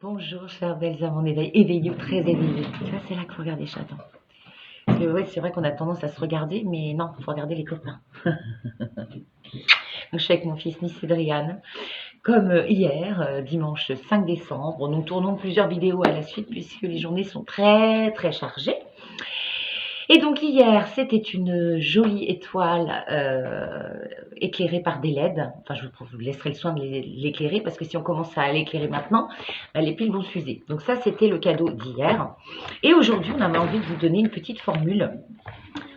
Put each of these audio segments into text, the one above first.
Bonjour, chères belles âmes en éveil, éveillées ou très éveillées. Tu vois, c'est là qu'il faut regarder Chatan. Parce que ouais, c'est vrai qu'on a tendance à se regarder, mais non, il faut regarder les copains. Donc, je suis avec mon fils Nicédrian, comme hier, dimanche 5 décembre. Nous tournons plusieurs vidéos à la suite puisque les journées sont très très chargées. Et donc hier, c'était une jolie étoile éclairée par des LED. Enfin, je vous laisserai le soin de l'éclairer parce que si on commence à l'éclairer maintenant, les piles vont s'user. Donc ça, c'était le cadeau d'hier. Et aujourd'hui, on avait envie de vous donner une petite formule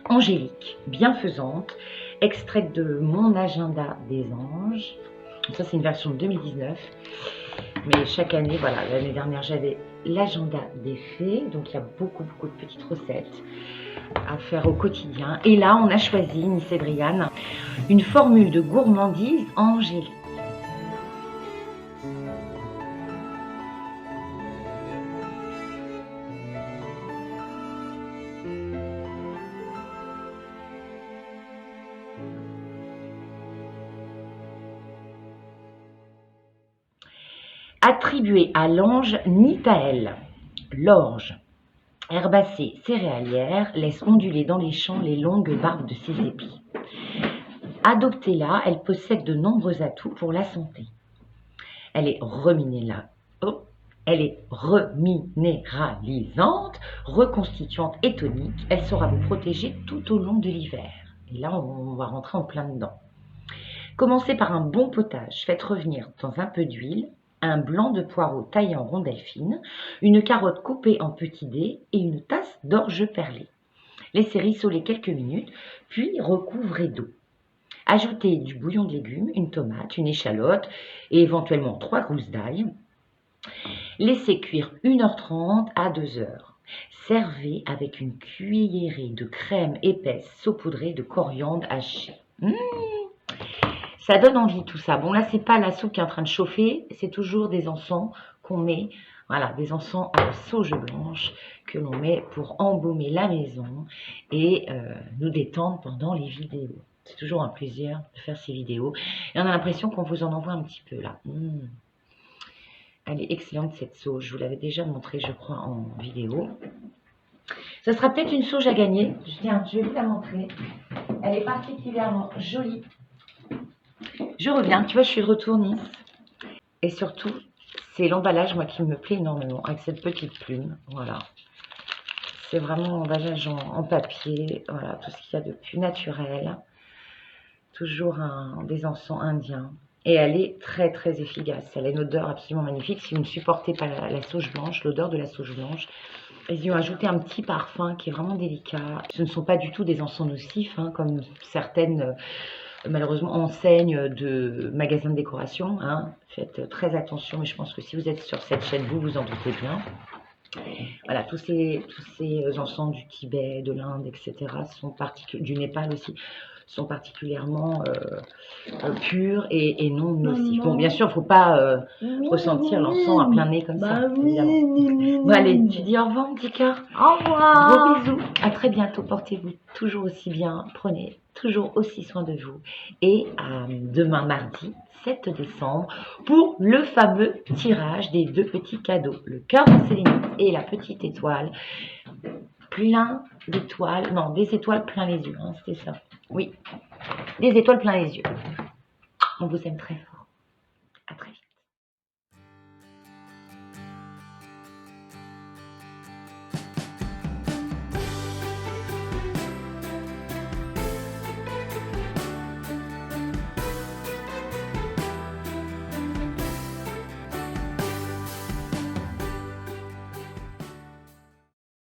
angélique, bienfaisante, extraite de mon agenda des anges. Donc ça, c'est une version de 2019. Mais chaque année, voilà, l'année dernière, j'avais l'agenda des fées. Donc il y a beaucoup de petites recettes à faire au quotidien. Et là, on a choisi, Nicédrian, une formule de gourmandise angélique. Attribuée à l'ange Nitael, l'orge herbacée céréalière laisse onduler dans les champs les longues barbes de ses épis. Adoptez-la, elle possède de nombreux atouts pour la santé. Elle est reminéralisante, reconstituante et tonique. Elle saura vous protéger tout au long de l'hiver. Et là, on va rentrer en plein dedans. Commencez par un bon potage. Faites revenir dans un peu d'huile un blanc de poireau taillé en rondelles fines, une carotte coupée en petits dés et une tasse d'orge perlée. Laissez rissoler quelques minutes, puis recouvrez d'eau. Ajoutez du bouillon de légumes, une tomate, une échalote et éventuellement 3 gousses d'ail. Laissez cuire 1h30 à 2h. Servez avec une cuillerée de crème épaisse saupoudrée de coriandre haché. Ça donne envie tout ça. Bon, là, c'est pas la soupe qui est en train de chauffer, c'est toujours des encens qu'on met, voilà, des encens à la sauge blanche que l'on met pour embaumer la maison et nous détendre pendant les vidéos. C'est toujours un plaisir de faire ces vidéos. Et on a l'impression qu'on vous en envoie un petit peu là. Elle est excellente cette sauge. Je vous l'avais déjà montré, je crois, en vidéo. Ça sera peut-être une sauge à gagner. Tiens, je vais vous la montrer. Elle est particulièrement jolie. Je reviens, tu vois, je suis de retour Nice. Et surtout, c'est l'emballage, moi, qui me plaît énormément, avec cette petite plume. Voilà. C'est vraiment l'emballage en papier. Voilà, tout ce qu'il y a de plus naturel. Toujours des encens indiens. Et elle est très très efficace. Elle a une odeur absolument magnifique. Si vous ne supportez pas la sauge blanche, l'odeur de la sauge blanche, ils y ont ajouté un petit parfum qui est vraiment délicat. Ce ne sont pas du tout des encens nocifs, hein, comme certaines, malheureusement, enseignes de magasins de décoration. Hein. Faites très attention, mais je pense que si vous êtes sur cette chaîne, vous vous en doutez bien. Voilà, tous ces encens du Tibet, de l'Inde, etc., du Népal aussi, sont particulièrement purs et non nocifs. Bon, bien sûr, il ne faut pas ressentir l'encens à plein nez comme ça, évidemment. Bon, allez, tu dis au revoir, mon petit cœur. Au revoir. Gros bisous. À très bientôt. Portez-vous toujours aussi bien. Prenez toujours aussi soin de vous. Et à demain, mardi 7 décembre, pour le fameux tirage des 2 petits cadeaux. Le cœur de sélénite et la petite étoile. Plein d'étoiles. Non, des étoiles plein les yeux. Hein, c'était ça. Oui, des étoiles plein les yeux. On vous aime très fort.